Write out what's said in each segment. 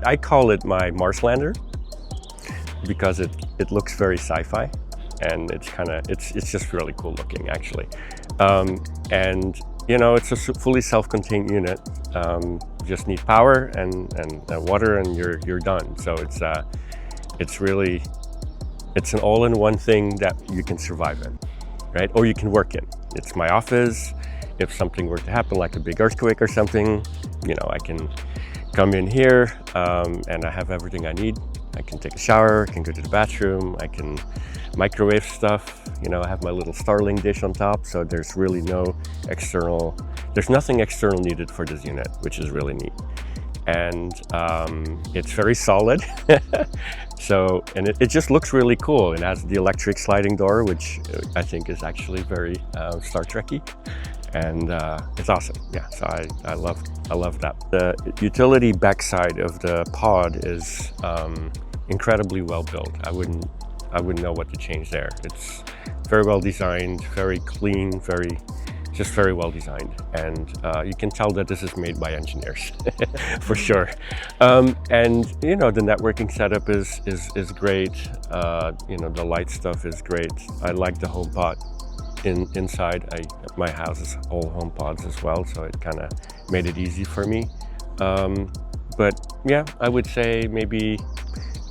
I call it my Marslander because it looks very sci-fi, and it's just really cool looking actually. And you know, it's a fully self-contained unit. Just need power and water, and you're done. So it's really an all-in-one thing that you can survive in, right? Or you can work in. It's my office. If something were to happen, like a big earthquake or something, you know, I can come in here and I have everything I need. I can take a shower, I can go to the bathroom, I can microwave stuff. You know, I have my little Starling dish on top, so there's really there's nothing external needed for this unit, which is really neat. And it's very solid. So, and it just looks really cool. It has the electric sliding door, which I think is actually very Star Trek-y. And it's awesome. Yeah, so I love that. The utility backside of the pod is incredibly well built. I wouldn't know what to change there. It's very well designed, very clean, just very well designed, and you can tell that this is made by engineers for sure. And you know, the networking setup is great. You know, the light stuff is great. I like the HomePod inside. My house is all HomePods as well, so it kind of made it easy for me. But yeah, I would say maybe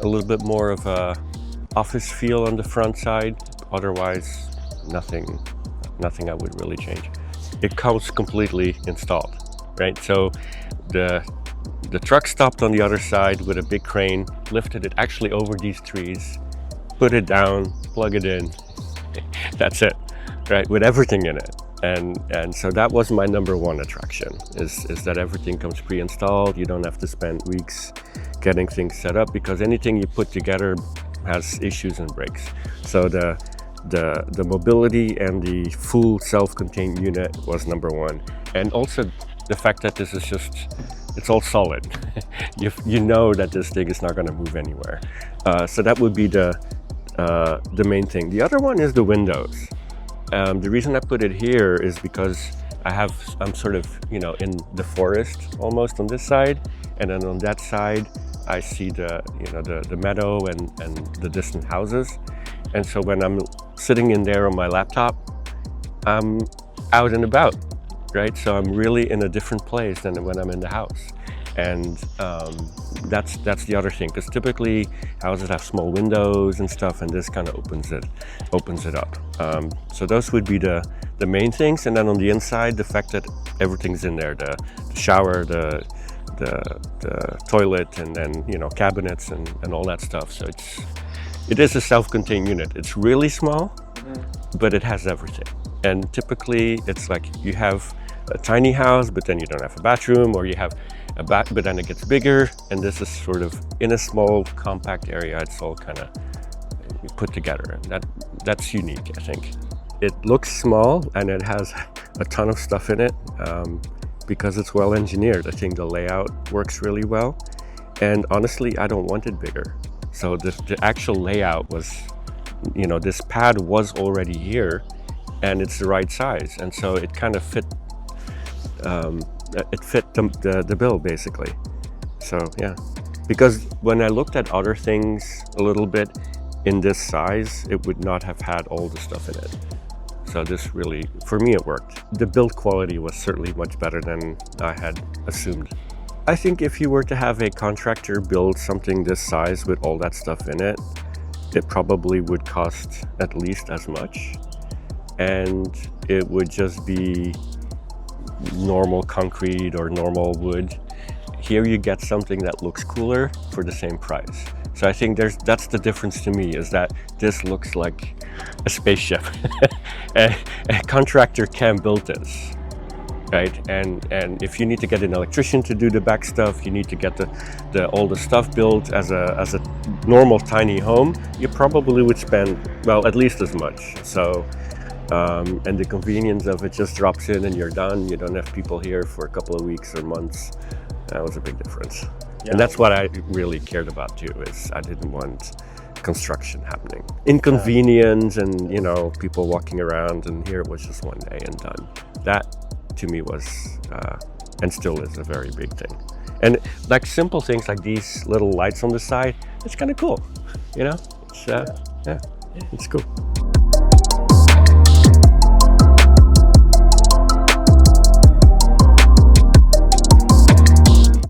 a little bit more of a office feel on the front side. Otherwise, nothing I would really change. It comes completely installed, right? So the truck stopped on the other side with a big crane, lifted it actually over these trees, put it down, plug it in. That's it, right? With everything in it. And so that was my number one attraction, is that everything comes pre-installed. You don't have to spend weeks getting things set up, because anything you put together has issues and breaks. So the mobility and the full self-contained unit was number one. And also the fact that this is it's all solid. you know that this thing is not going to move anywhere. So that would be the main thing. The other one is the windows. The reason I put it here is because I'm sort of, you know, in the forest almost on this side, and then on that side I see the meadow and the distant houses. And so when I'm sitting in there on my laptop, I'm out and about, right? So I'm really in a different place than when I'm in the house. And that's the other thing, because typically houses have small windows and stuff, and this kind of opens it up. So those would be the main things. And then on the inside, the fact that everything's in there, the shower, the toilet, and then, you know, cabinets and all that stuff. So it is a self-contained unit. It's really small, but it has everything. And typically it's like you have a tiny house, but then you don't have a bathroom, or you have a bath, but then it gets bigger. And this is sort of in a small, compact area. It's all kind of put together, and that's unique, I think. It looks small, and it has a ton of stuff in it because it's well engineered. I think the layout works really well, and honestly, I don't want it bigger. So the actual layout was, you know, this pad was already here, and it's the right size, and so it kind of fit. It fit the bill basically. So yeah, because when I looked at other things a little bit in this size, it would not have had all the stuff in it. So this really, for me, it worked. The build quality was certainly much better than I had assumed. I think if you were to have a contractor build something this size with all that stuff in it, it probably would cost at least as much, and it would just be normal concrete or normal wood. Here you get something that looks cooler for the same price. So I think that's the difference to me, is that this looks like a spaceship. a contractor can build this, right? And if you need to get an electrician to do the back stuff, you need to get all the stuff built as a normal tiny home, you probably would spend, well, at least as much. So and the convenience of it just drops in and you're done. You don't have people here for a couple of weeks or months. That was a big difference. Yeah. And that's what I really cared about too, is I didn't want construction happening. Inconvenience and, you know, people walking around, and here it was just one day and done. That to me was, and still is, a very big thing. And like simple things like these little lights on the side, it's kind of cool, you know. It's yeah, it's cool.